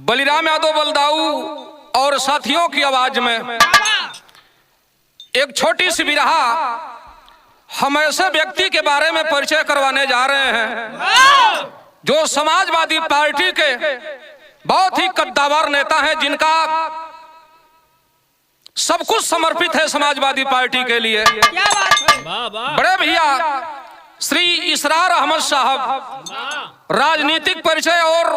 बलिराम यादव बलदाऊ और साथियों की आवाज में एक छोटी सी बिरहा हम ऐसे व्यक्ति के बारे में परिचय करवाने जा रहे हैं जो समाजवादी पार्टी के बहुत ही कद्दावर नेता हैं, जिनका सब कुछ समर्पित है समाजवादी पार्टी के लिए। क्या बात है? बड़े भैया श्री इसरार अहमद साहब राजनीतिक परिचय और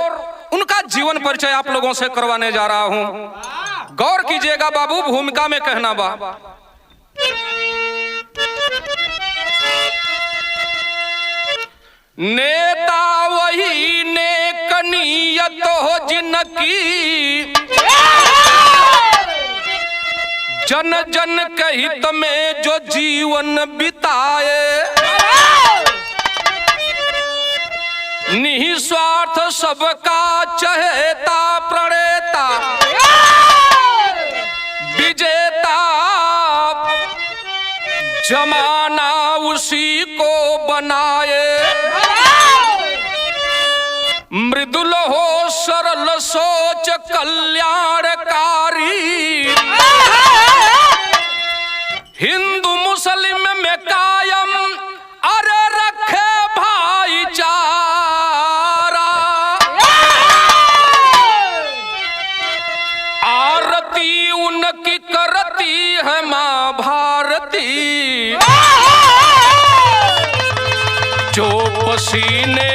उनका जीवन परिचय आप लोगों से करवाने जा रहा हूं। गौर कीजिएगा बाबू, भूमिका में कहना बा। नेता वही नेक नियत हो जिनकी जन जन के हित में जो जीवन बिताए, निस्वार्थ सबका चहेता प्रणेता विजेता, जमाना उसी को बनाए। मृदुल हो सरल सोच कल्याणकारी, हिंदू मुस्लिम में कायम अरे रखे भाईचारा। आरती उनकी करती है मां भारती, जो पसीने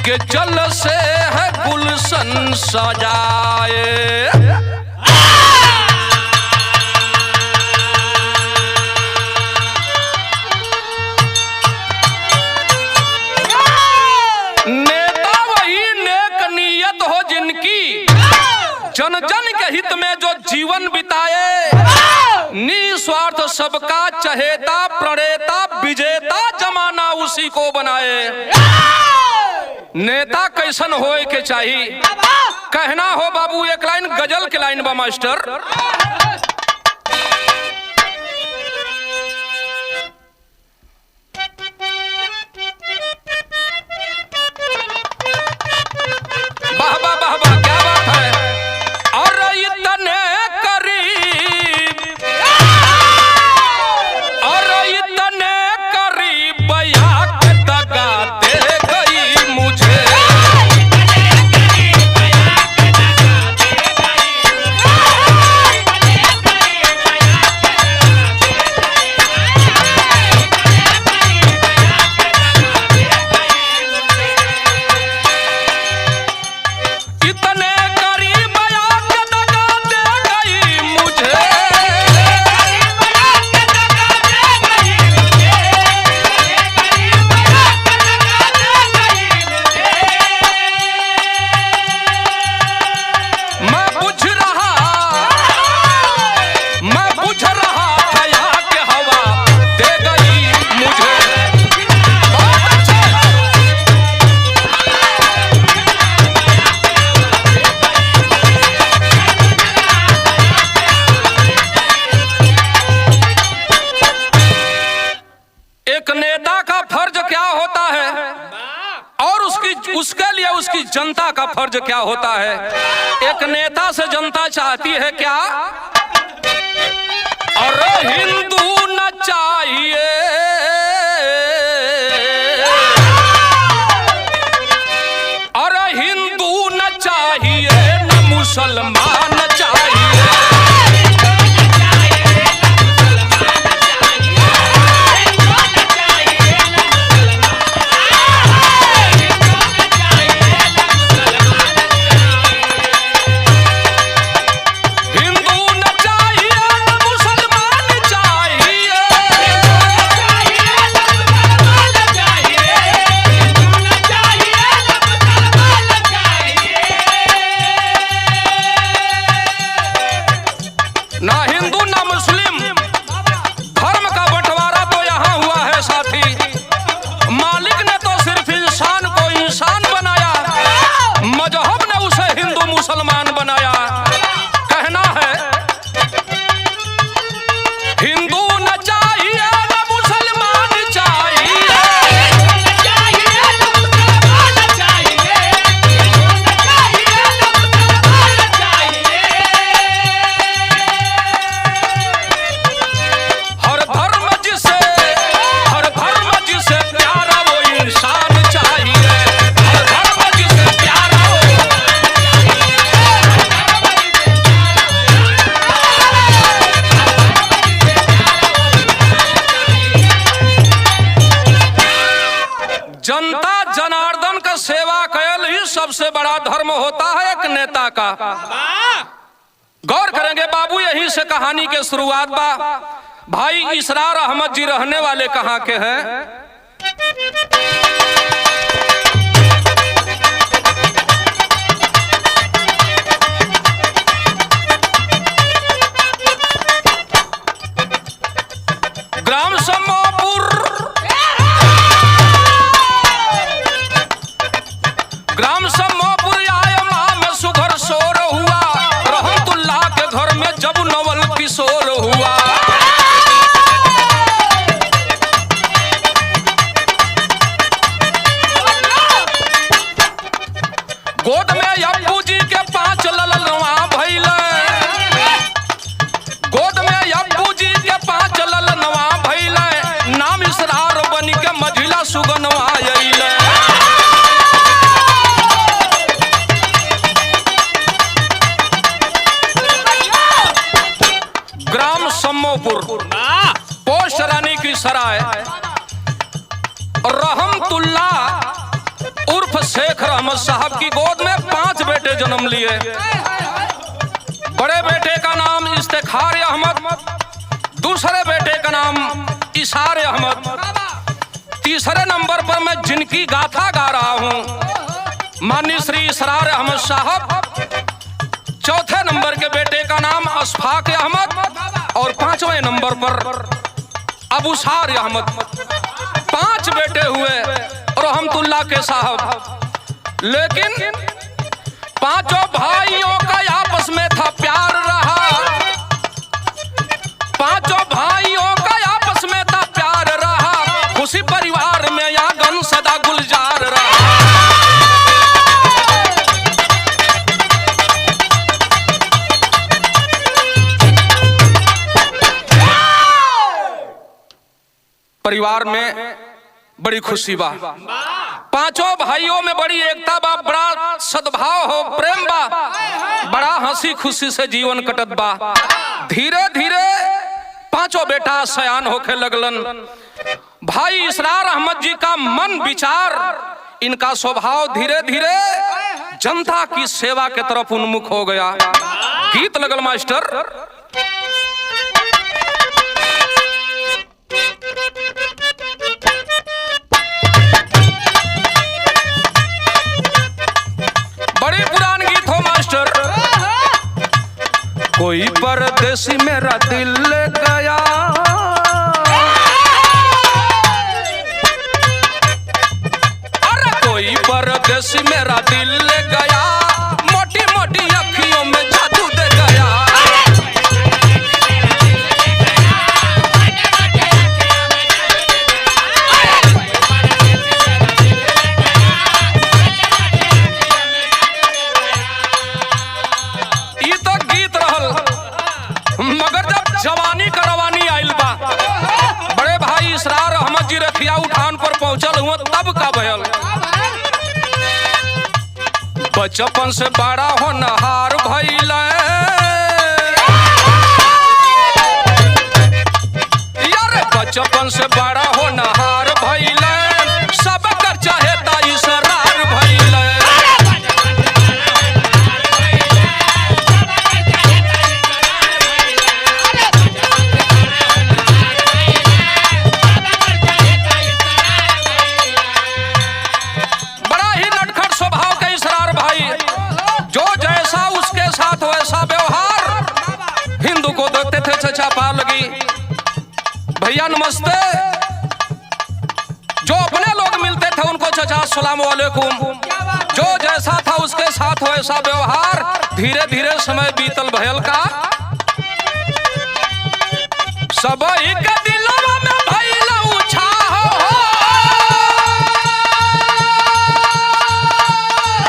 के जल से है गुलशन सजाए। नेता वही नेक नियत हो जिनकी जन जन के हित में जो जीवन बिताए, निस्वार्थ सबका चहेता प्रणेता विजेता, जमाना उसी को बनाए। नेता कैसन होए के चाहिए, कहना हो बाबू एक लाइन गजल के लाइन बा मास्टर। वाह वाह वाह वाह, क्या बात है। और इतने करीब, और इतने करीब याद दगाते गई मुझे। इतने करीब याद दगाते गई मुझे, मैं बुझ रहा था कि हवा दे गई मुझे। बहुत अच्छा है। एक नेता का फर्ज क्या होता है और उसके लिए उसकी जनता का फर्ज क्या होता है। एक नेता से जनता चाहती है क्या, और हिंदू न चाहिए, और हिंदू न चाहिए न मुसलमान चाहिए। हिंदू न चाहिए न मुसलमान चाहिए, बड़ा धर्म होता है एक नेता का। गौर करेंगे बाबू, यहीं से कहानी के शुरुआत बा। भाई इसरार अहमद जी रहने वाले कहाँ के हैं? ग्राम सम्मोपुर, ग्राम सम्मोपुर आय माँ में सुघर शोर हुआ, रहमतुल्लाह के घर में जब नवल किशोर हुआ। गोद में अब्बू जी के 5 ललनवा भइले, गोद में अब्बू जी के 5 ललनवा भइले, नाम इसरार बन के मझिला सुगनवा अइले। ग्राम सम्मोपुर, पोस्ट रानी की सराय। रहमतुल्लाह उर्फ शेख अहमद साहब की गोद में 5 बेटे जन्म लिए। बड़े बेटे का नाम इफ्तिखार अहमद, दूसरे बेटे का नाम इशार अहमद, तीसरे नंबर पर मैं जिनकी गाथा गा रहा हूं माननीय श्री इसरार अहमद साहब, चौथे नंबर के बेटे का नाम अशफाक अहमद और 5वें नंबर पर अबूसार अहमद। 5 बेटे हुए रहमतुल्लाह के साहब, लेकिन 5 भाइयों का आपस में था प्यार रहा। 5 भाइयों का आपस में था प्यार रहा, उसी परिवार में आंगन सदा गुलजार रहा। परिवार में बड़ी खुशी बा, 5 भाइयों में बड़ी एकता बा, बड़ा सद्भाव हो, प्रेम बा, बड़ा हंसी खुशी से जीवन कटत बा। धीरे धीरे 5 बेटा सयान होके लगलन। भाई इसरार अहमद जी का मन विचार, इनका स्वभाव धीरे धीरे जनता की सेवा के तरफ उन्मुख हो गया। गीत लगल मास्टर। बड़ी पुरान गीत हो मास्टर। कोई परदेसी मेरा दिल ले गया, अरे कोई परदेसी मेरा दिल ले गया, मोटी मोटी अखियों में जादू दे गया। मगर जब जवानी का रवानी आइल बा, बड़े भाई इसरार अहमद जी रखिया उठान पर पहुंचल हुआ, तब का भयल। बचपन से बड़ा होनहार भइल, यार बचपन से बड़ा होनहार भइल, सब कर चाहेता इसरार भइल। चचा पा लगी, भैया नमस्ते। जो अपने लोग मिलते थे उनको चचा अस्सलाम वालेकुम, जो जैसा था उसके साथ वैसा व्यवहार। धीरे धीरे समय बीतल भयल का, सब एक दिलवा में भइल उछाह हो,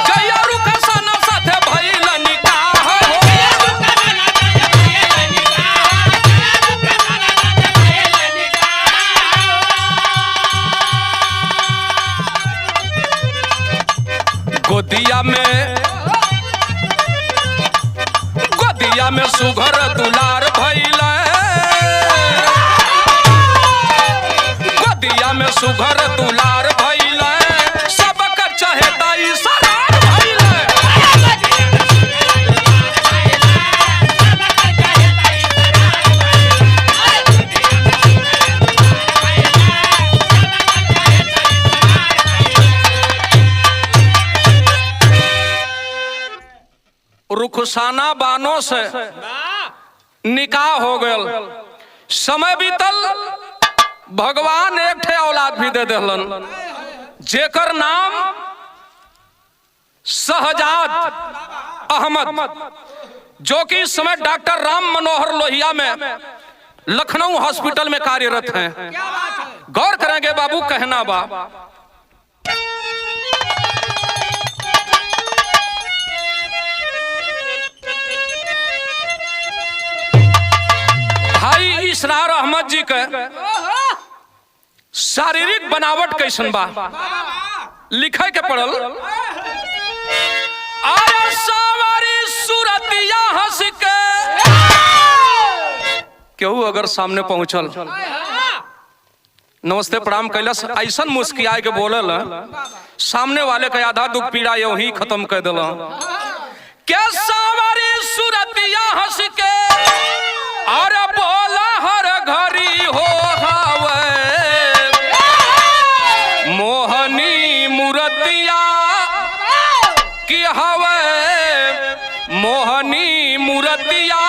जया रुकसन साथे भइल निकाह हो। गोदिया में सुघर दुलार भइल, गोदिया में सुघर दुलार भइल, सब कर चाहेता इसरार भइल। रुखसाना बानो से निकाह हो गयल। समय बीतल, भगवान एक ठे औलाद भी दे देलन, जेकर नाम शहजाद अहमद, जो कि इस समय डॉक्टर राम मनोहर लोहिया में लखनऊ हॉस्पिटल में कार्यरत हैं। गौर करेंगे बाबू, कहना बा भाई इसरार अहमद जी के शारीरिक बनावट कैसन बा, लिखे के पड़ल, अरे सावरी सूरतिया हंस के केहू अगर सामने पहुंचल, नमस्ते प्रणाम कैलस, ऐसा मुस्कियाए के बोलल, सामने वाले का आधा दुख पीड़ा यूं ही खत्म कर दिल। क्या सावरी सूरतिया हंस के अरे बोला हर घड़ी हो हावे, मोहनी मूर्तिया की हवे, मोहनी मूर्तिया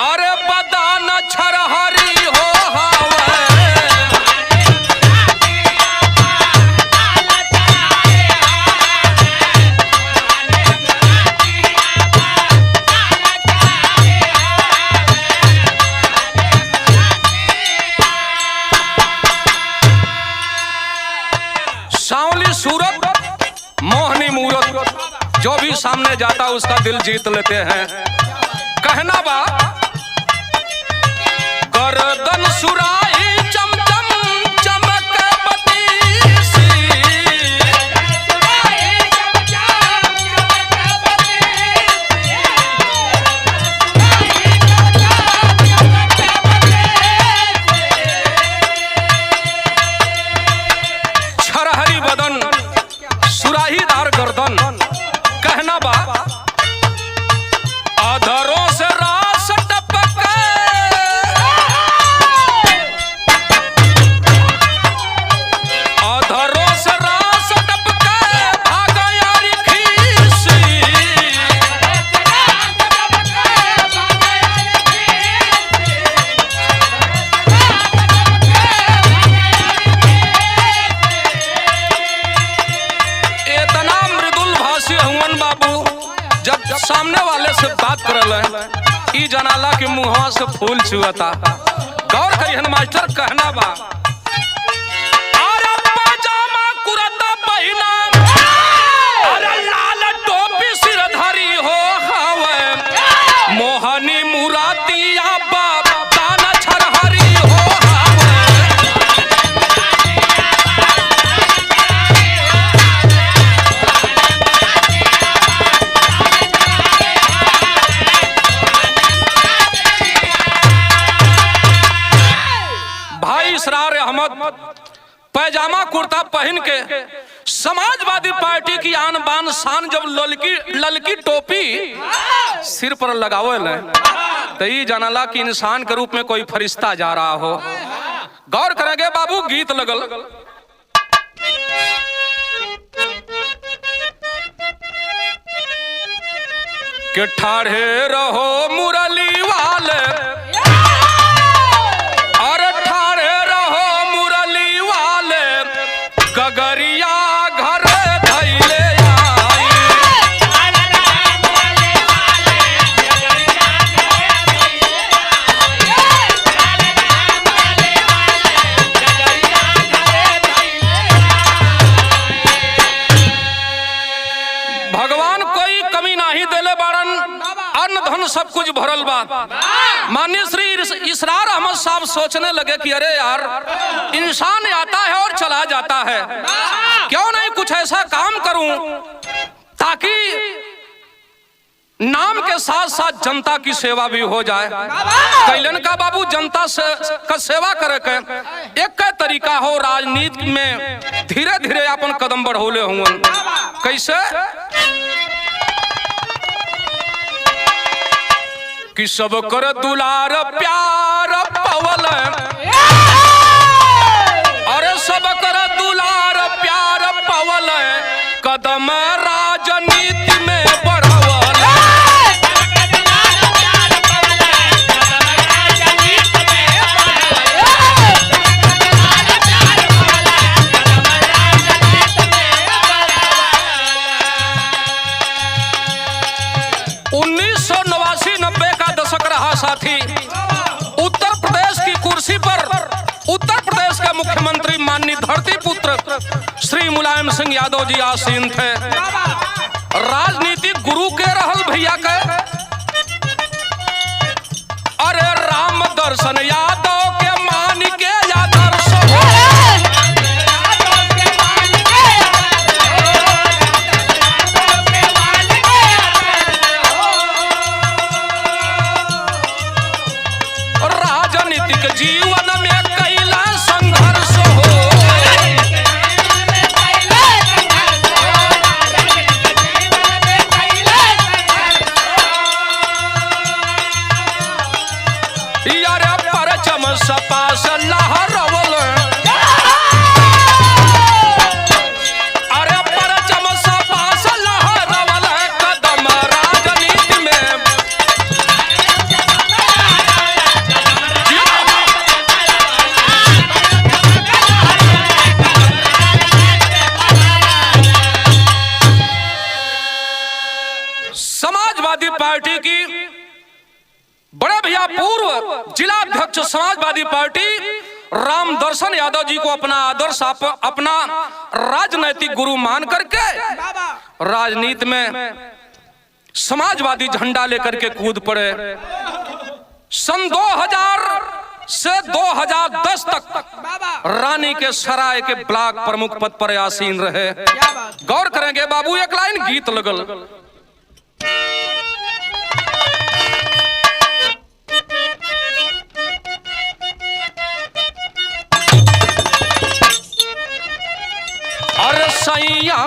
अरे बदान छरहरी हो हावे। सांवली सूरत, मोहनी मूरत, जो भी सामने जाता उसका दिल जीत लेते हैं। कहना बा गर्दन सुराही चमचम चमक बतीसी, छरहरी बदन, सुराहीदार गर्दन। कहना बा अधरों से रास टपके, अधरों से रास टपके भागा यारी खीसी, इतना मृदुल भाषी हुवन बाबू, जब सामने वाले से बात करल ई जनाला के मुंहवा से फूल छुअता। गौर करिहन मास्टर, कहना बा अरे पाजामा कुर्ता पहिना, अरे लाल टोपी सिरधारी हो हावे, मोहनी मुरातिया बाप दाना छरहरी हो हावे। भाई इसरार अहमद पैजामा कुर्ता पहन के समाजवादी पार्टी की आन बान शान जब ललकी टोपी सिर पर लगावल तो ये जानला कि इंसान के रूप में कोई फरिश्ता जा रहा हो। गौर करेंगे बाबू, गीत लगल, कि ठाढ़े रहो मुरली वाले, और ठाढ़े रहो मुरली वाले, गगरिया घर धैले आई। भगवान कोई कमी नहीं देले बाड़न, अन्न धन सब कुछ भरल बा। माननीय श्री इसरार अहमद साहब सोचने लगे कि अरे यार, इंसान आता है और चला जाता है, क्यों नहीं कुछ ऐसा काम करूं ताकि नाम के साथ साथ जनता की सेवा भी हो जाए। कैलन का बाबू, जनता से का सेवा करे के एक तरीका हो, राजनीति में धीरे धीरे अपन कदम बढ़ोले हुए। कैसे कि सब कर दुलार प्यार पवल, अरे सब कर दुलार प्यार पवल, कदम राजनीति में बढ़वल। श्री मुलायम सिंह यादव जी आसीन थे। राजनीतिक गुरु के रहल भैया के। अरे राम दर्शन यादव के मान के आदर्श हो। राजनीतिक जीवन में कैला संघर्ष हो। यारे परचम सपास लहरवल। अरे परचम सपास लहरवल कदम राजनीति में। समाजवादी पार्टी की बड़े भैया पूर्व जिला अध्यक्ष समाजवादी पार्टी राम दर्शन यादव जी को अपना आदर्श अपना राजनैतिक गुरु मान करके राजनीति में समाजवादी झंडा लेकर के कूद पड़े। सन 2000 से 2010 तक रानी के सराय के ब्लॉक प्रमुख पद पर आसीन रहे। गौर करेंगे बाबू, एक लाइन गीत लगल। अरे सैया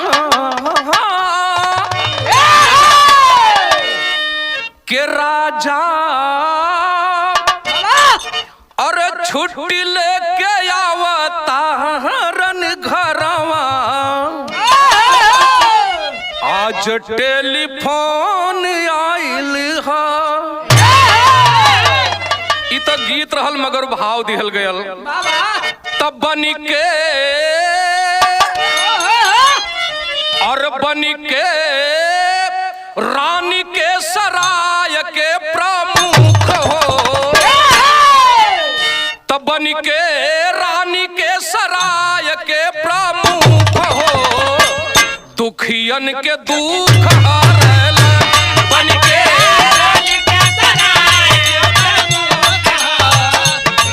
के राजा अरे छुट्टी लेके आवता रन घरवा। आज टेलीफोन आइल हा। इ तो गीत रहल मगर भाव दिहल गयल। तब बनी के और बनी के रानी के सराय के प्रमुख हो। तब बनी के रानी के सराय के प्रमुख हो। दुखियन के दुख हरल बन के रानी के सराय के प्रमुख हो।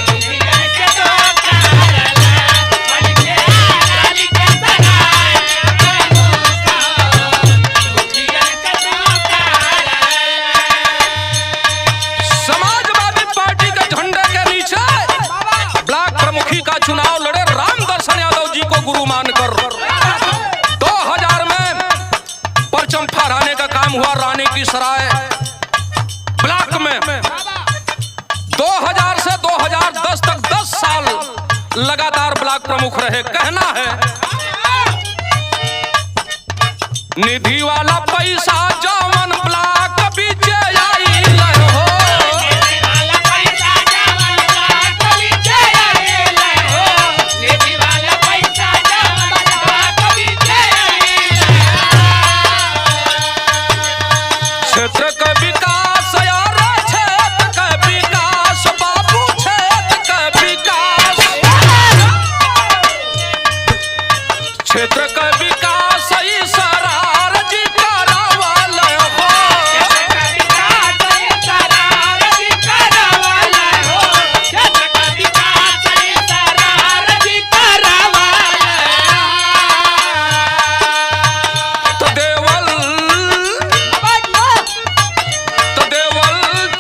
दुखियन के दुख हरल बन के रानी के सराय के प्रमुख हो। दुखियन के दुख हरल। समाजवादी पार्टी के झंडे के नीचे ब्लॉक प्रमुखी का चुनाव लड़े राम दर्शन यादव जी को गुरु मानकर 2000 में परचम फहराने का काम हुआ रानी की सराय ब्लॉक में। 2000 से 2010 तक 10 साल लगातार ब्लॉक प्रमुख रहे। कहना है निधि वाला पैसा जवन ब्लॉक बीचे आइल हो। क्षेत्र का विकास यार क्षेत्र का विकास बाबू क्षेत्र का विकास। क्षेत्र का विकास सरार जी करावल हो। तो देवल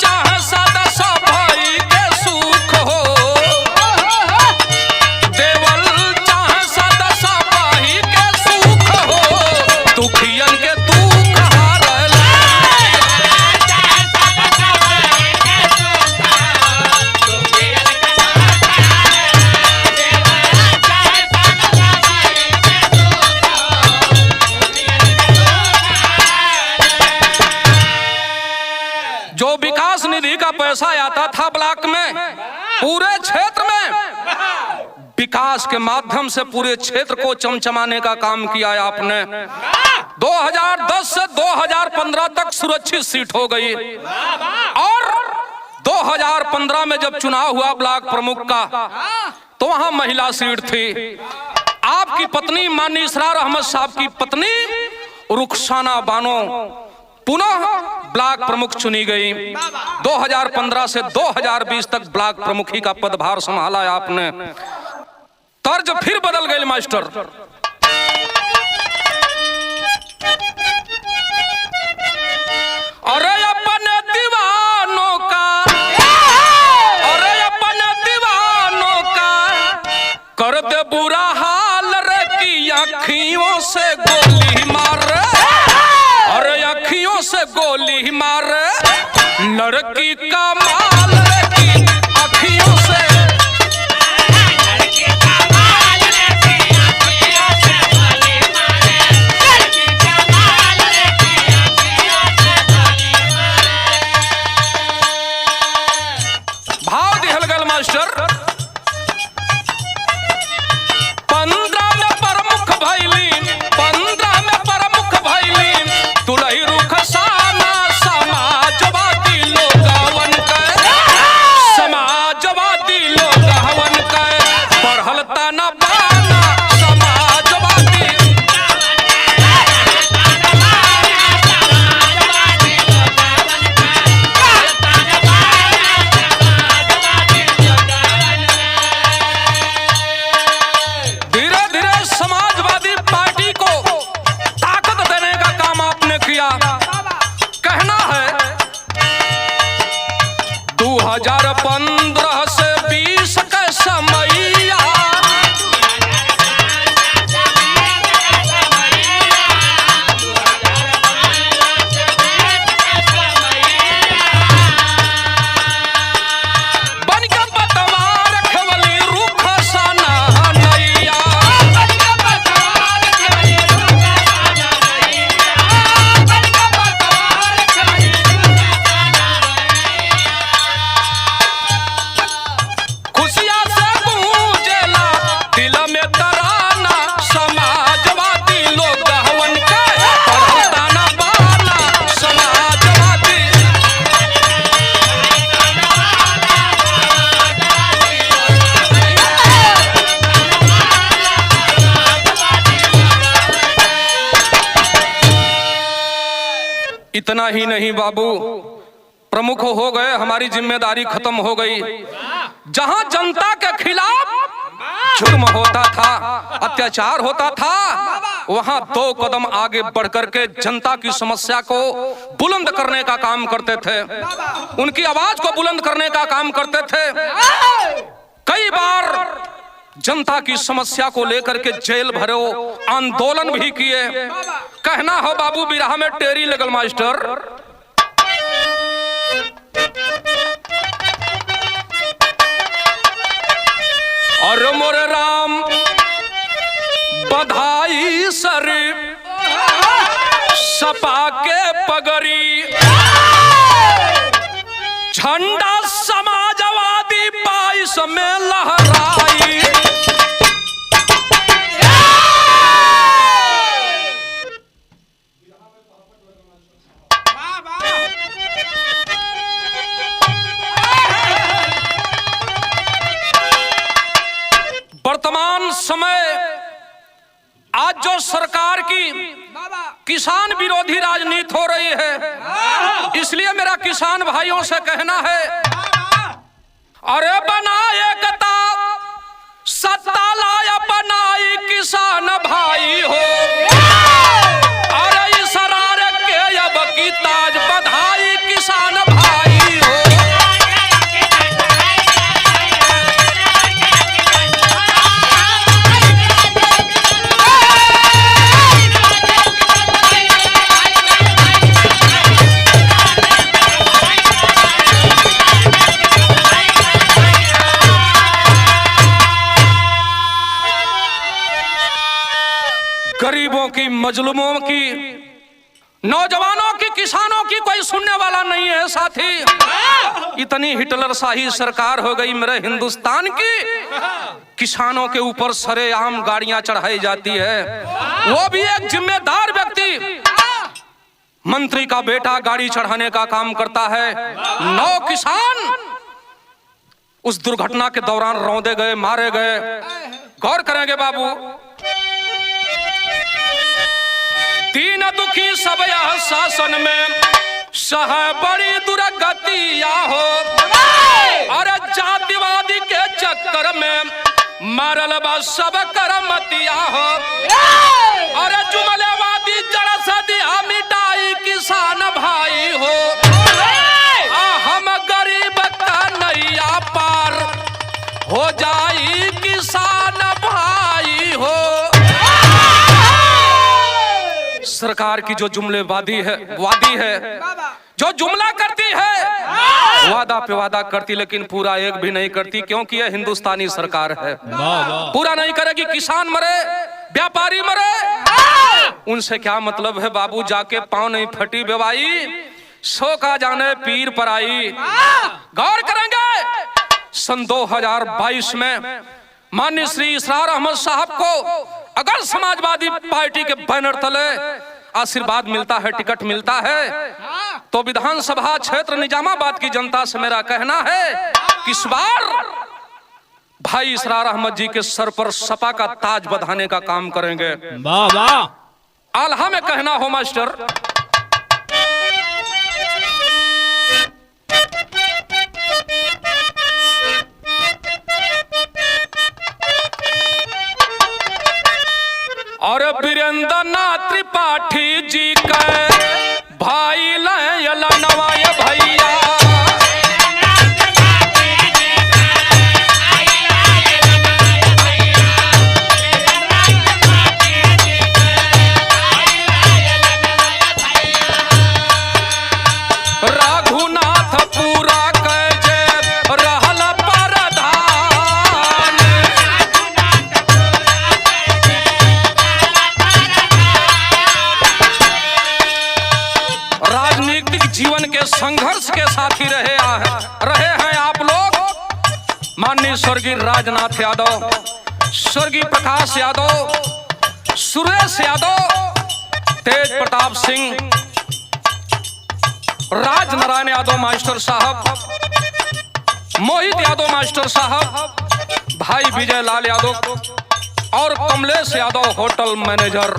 चाहे सदा सभाई के सुख हो। देवल चाहे सदा सभाई के सुख हो। दुखियन के दुख हरल। जो विकास निधि का पैसा आता था ब्लॉक में पूरे क्षेत्र में विकास के माध्यम से पूरे क्षेत्र को चमचमाने का काम किया है आपने। 2010 से 2015 तक सुरक्षित सीट हो गई और 2015 में जब चुनाव हुआ ब्लॉक प्रमुख का तो वहां महिला सीट थी। आप आपकी पत्नी माननीय इसरार अहमद साहब की पत्नी रुखसाना बानो पुनः ब्लॉक प्रमुख चुनी गई। 2015 से 2020 तक ब्लॉक प्रमुखी का पदभार संभाला है आपने। तर्ज फिर बदल गई मास्टर। अरे अपने दीवानों का, अरे अपने दीवानों का कर दे बुरा हाल रे की अखियों से गोली मार, अरे अखियों से गोली मार लड़की का माल रे की अखियों से, लड़की का माल रे की अखियों से गोली मारे, लड़की का माल रे की अखियों से गोली मारे। भाव दिहल गल मास्टर। 15 में प्रमुख भैली, 15 में प्रमुख भैली तुलही रुखसाना समाजवादी लोगवन के, समाजवादी लोगवन के बढ़ल ताना बाना समाजवादी, धीरे धीरे समाजवादी पार्टी को ताकत देने का काम आपने किया। कहना है 2015 से 20 के समैया, बन के पतवार खेवली रुखसाना नैया, बन के पतवार खेवली रुखसाना नैया, बन के पतवार खेवली रुखसाना नैया। खुशियाँ से गूंजेला दिल में तराना समाजवादी लोग हवन के बढ़ल ताना बाना समाजवादी, इतना ही नहीं बाबू, प्रमुख हो गए, हमारी जिम्मेदारी खत्म हो गई। जहां जनता के खिलाफ जुर्म होता था, अत्याचार होता था, वहां 2 कदम आगे बढ़कर के जनता की समस्या को बुलंद करने का काम करते थे, उनकी आवाज को बुलंद करने का काम करते थे। कई बार जनता की समस्या को लेकर के जेल भरो, आंदोलन भी किए। कहना हो बाबू बिरहा में टेरी लगल मास्टर। और मोर राम बधाई सर सपा के पगड़ी, झंडा समाजवादी 22 में लहराई, वर्तमान समय आज जो सरकार की किसान विरोधी राजनीति हो रही है, इसलिए मेरा किसान भाइयों से कहना है, अरे बना एकता सत्ता लाया बनाई किसान भाई हो, अरे इस सरार के अब की ताज बधाई किसान भाई हो। गरीबों की, मजलूमों की, नौजवानों की, किसानों की कोई सुनने वाला नहीं है साथी। इतनी हिटलर शाही सरकार हो गई मेरे हिंदुस्तान की, किसानों के ऊपर सरेआम गाड़ियां चढ़ाई जाती है। वो भी एक जिम्मेदार व्यक्ति, मंत्री का बेटा गाड़ी चढ़ाने का काम करता है। 9 किसान उस दुर्घटना के दौरान रौंदे गए, मारे गए। गौर करेंगे बाबू, दीन दुखी सब यह शासन में सह बड़ी दुर्गतिया हो। अरे जातिवादी के चक्कर में मरल बा सब करमतिया हो। अरे जुमलेवादी जड़ सदिया मिटाई किसान भाई हो। हम गरीब का नैया पार हो जाई किसान भाई हो। सरकार की जो जुमलेवादी है वादी है, जो जुमला करती है, वादा पे वादा करती लेकिन पूरा एक भी नहीं करती, क्योंकि यह हिंदुस्तानी सरकार है। पूरा नहीं करेगी, किसान मरे, व्यापारी मरे, उनसे क्या मतलब है बाबू। जाके पांव नहीं फटी बेवाई, सो का जाने पीर पर आई। गौर करेंगे सन 2022 में माननीय श्री इसरार अहमद साहब को अगर समाजवादी पार्टी के बैनर तले आशीर्वाद मिलता है, टिकट मिलता है, तो विधानसभा क्षेत्र निजामाबाद की जनता से मेरा कहना है कि इस बार भाई इसरार अहमद जी के सर पर सपा का ताज बधाने का काम करेंगे। वाह वाह। आल्हा में कहना हो मास्टर, और वीरेंद्र नाथ त्रिपाठी जी के भाई लनवाय भैया। रघुनाथ पूरा कैजे रहल परधान। राजनीतिक जीवन के संघर्ष के साथी रहे हैं आप लोग। माननीय स्वर्गीय राजनाथ यादव, स्वर्गीय प्रकाश यादव, सुरेश यादव, तेज प्रताप सिंह, राज नारायण यादव मास्टर साहब, मोहित यादव मास्टर साहब, भाई विजय लाल यादव और कमलेश यादव होटल मैनेजर,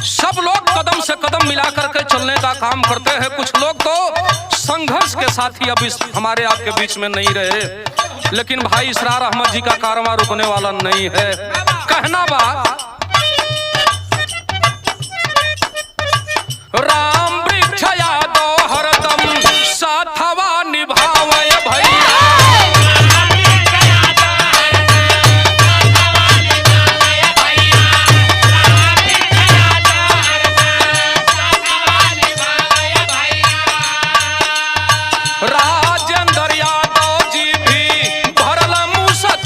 सब लोग कदम से कदम मिलाकर के चलने का काम करते हैं। कुछ लोग तो संघर्ष के साथी अब इस हमारे आपके बीच में नहीं रहे, लेकिन भाई इसरार अहमद जी का कारवां रुकने वाला नहीं है। कहना बा राम वृक्ष यादव हरदम साथवा निभावे भैया। राजेंद्र यादव जी भी भरल मुस्कान।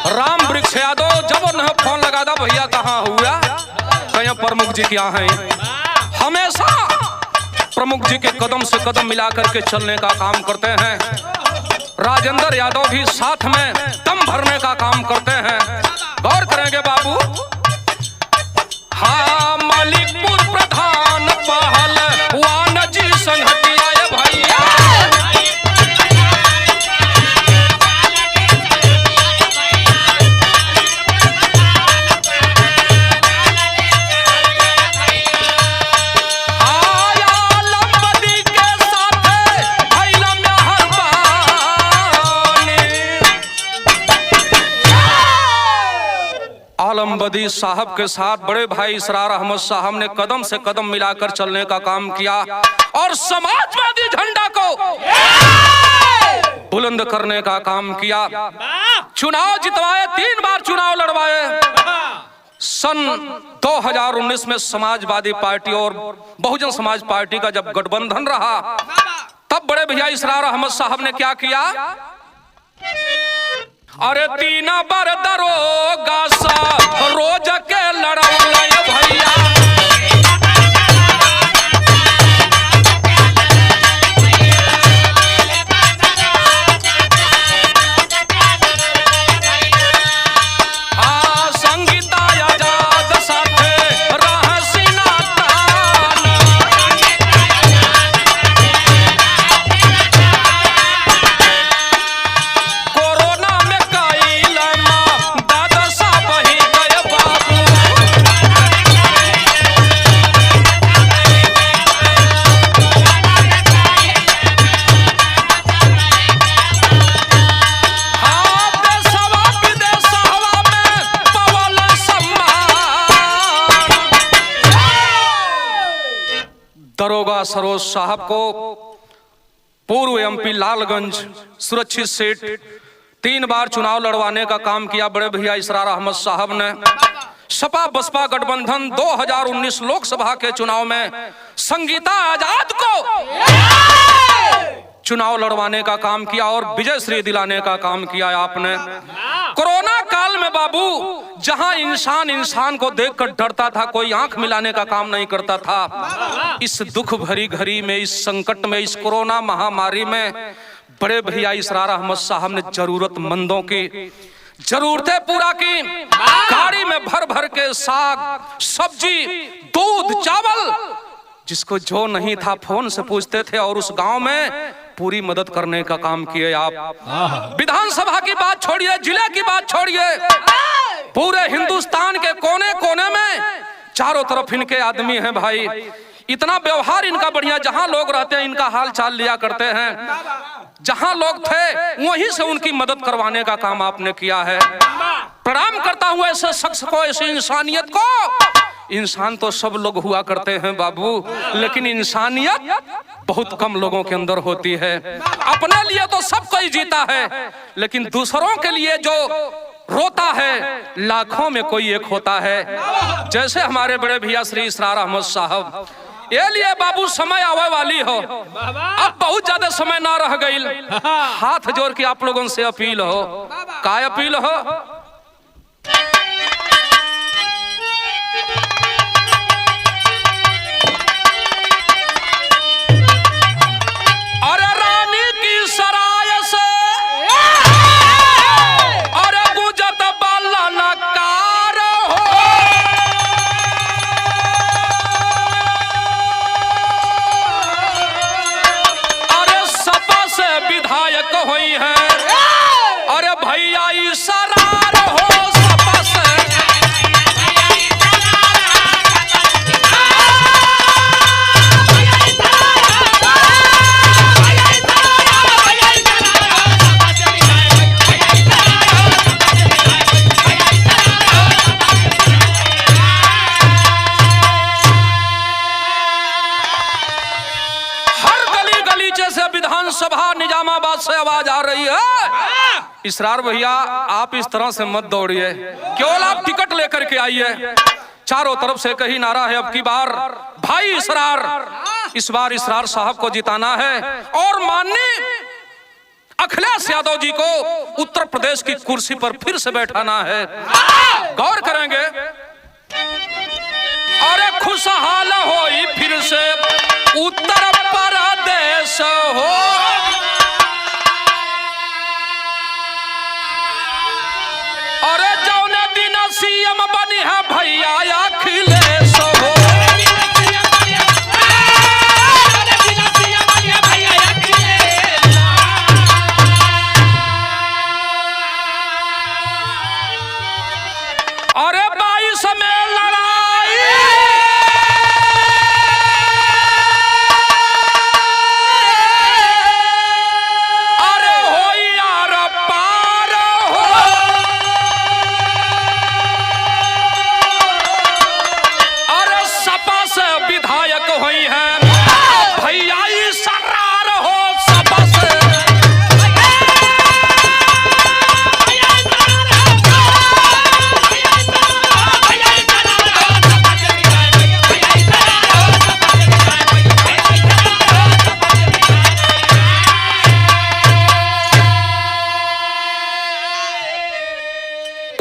राम वृक्ष यादव जब न फोन लगा था भैया कहाँ हुआ, कहीं प्रमुख जी क्या हैं। हमेशा प्रमुख जी के कदम से कदम मिलाकर के चलने का काम करते हैं। राजेंद्र यादव भी साथ में दम भरने का काम करते हैं। गौर करेंगे बाबू, हाँ मलिकपुर प्रधान पहल वान जी संघटिया भैया। आलमबदी साहब के साथ बड़े भाई इसरार अहमद साहब ने कदम से कदम मिलाकर चलने का काम किया और समाजवादी झंडा को बुलंद करने का काम किया। चुनाव जितवाए, 3 बार चुनाव लड़वाए। सन 2019 में समाजवादी पार्टी और बहुजन समाज पार्टी का जब गठबंधन रहा, तब बड़े भैया इसरार अहमद साहब ने क्या किया, अरे 3 बार दरोगा सा रोज के लड़वले भैया। हाँ संगीता आजाद साथे रहसीना तान। दरोगा सरोज साहब को पूर्व एमपी लालगंज सुरक्षित सीट 3 बार चुनाव लड़वाने का काम किया बड़े भैया इसरार अहमद साहब ने। सपा बसपा गठबंधन 2019 लोकसभा के चुनाव में संगीता आजाद को चुनाव लड़वाने का काम किया और विजय श्री दिलाने का काम किया आपने। कोरोना काल में बाबू जहां इंसान इंसान को देखकर डरता था, कोई आंख मिलाने का काम नहीं करता था, इस दुख भरी घड़ी में, इस संकट में, इस कोरोना महामारी में बड़े भैया इसरार अहमद साहब ने जरूरतमंदों की जरूरतें पूरा की। गाड़ी में भर भर के साग सब्जी दूध चावल, जिसको जो नहीं था फोन से पूछते थे, और उस गांव में पूरी मदद करने का काम किए आप। विधानसभा की बात छोड़िए, जिले की बात छोड़िए, पूरे हिंदुस्तान के कोने कोने में चारों तरफ इनके आदमी हैं भाई। इतना व्यवहार इनका बढ़िया, जहां लोग रहते हैं इनका हाल चाल लिया करते हैं, जहां लोग थे वहीं से उनकी मदद करवाने का काम आपने किया है। प्रणाम करता हूं ऐसे शख्स को, ऐसी इंसानियत को। इंसान तो सब लोग हुआ करते हैं बाबू, लेकिन इंसानियत बहुत कम लोगों के अंदर होती है। अपने लिए तो सब कोई जीता है, लेकिन दूसरों के लिए जो रोता है लाखों में कोई एक होता है। जैसे हमारे बड़े भैया श्री इसरार अहमद साहब, ये लिए बाबू समय आवे वाली हो, अब बहुत ज्यादा समय ना रह गई। हाथ जोड़ के आप लोगों से अपील हो, का अपील हो? अरे रानी की सराय से अरे गुजत बाला नकार हो, अरे सपा से विधायक हुई है, अरे भैया इसरार हो सपा से। विधानसभा निजामाबाद से आवाज आ रही है, इसरार भैया आप इस तरह से मत दौड़िए, केवल आप टिकट लेकर के आइए। चारों तरफ से कही नारा है, अब की बार भाई इसरार, इस बार इसरार साहब को जिताना है और माननीय अखिलेश यादव जी को उत्तर प्रदेश की कुर्सी पर फिर से बैठाना है। गौर करेंगे, अरे खुशहाल होई फिर से उत्तर प्रदेश हो, अरे जौने दिन सीएम बनी है भैया अखिलेश हो। अरे 22 में लड़ाई, अरे हो यार पार हो, अरे सपा से विधायक हुई है भैया इसरार हो सपा से।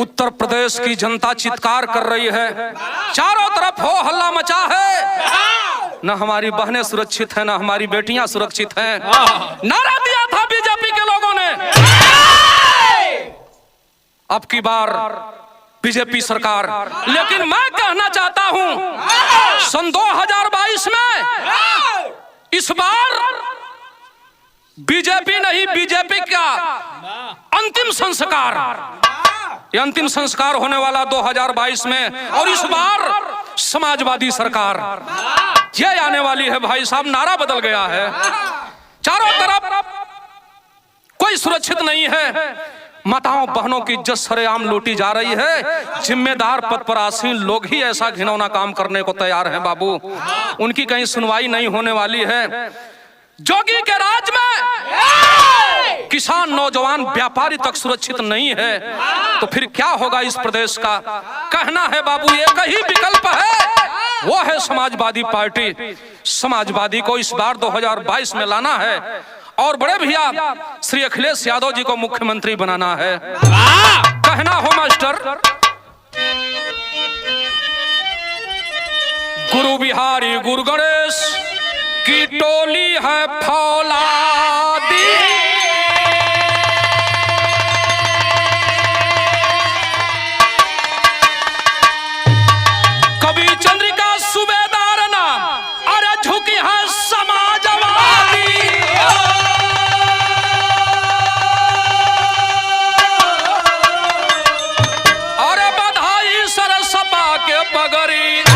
उत्तर प्रदेश की जनता चित्कार कर रही है, चारों तरफ हो हल्ला मचा है, न हमारी बहनें सुरक्षित हैं, न हमारी बेटियां सुरक्षित हैं। नारा दिया था बीजेपी के लोगों ने, अब की बार बीजेपी सरकार। लेकिन मैं कहना चाहता हूं सन 2022 में इस बार बीजेपी नहीं, बीजेपी का अंतिम संस्कार, ये अंतिम संस्कार होने वाला 2022 में, और इस बार समाजवादी सरकार ये आने वाली है भाई साहब। नारा बदल गया है, चारों तरफ कोई सुरक्षित नहीं है। माताओं बहनों की इज्जत सरेआम लूटी जा रही है। जिम्मेदार पद पर आसीन लोग ही ऐसा घिनौना काम करने को तैयार हैं बाबू। उनकी कहीं सुनवाई नहीं होने वाली है। जोगी के राज में किसान, नौजवान, व्यापारी तक सुरक्षित नहीं है, तो फिर क्या होगा इस प्रदेश का? कहना है बाबू एक ही विकल्प है, वो है समाजवादी पार्टी। समाजवादी को इस बार 2022 में लाना है और बड़े भैया श्री अखिलेश यादव जी को मुख्यमंत्री बनाना है। कहना हो मास्टर, गुरु बिहारी गुरु गणेश की टोली है फौलादी, कवि चंद्रिका सूबेदार नाम अरे झुकी है समाजवादी। अरे बधाई सरसपा के पगड़ी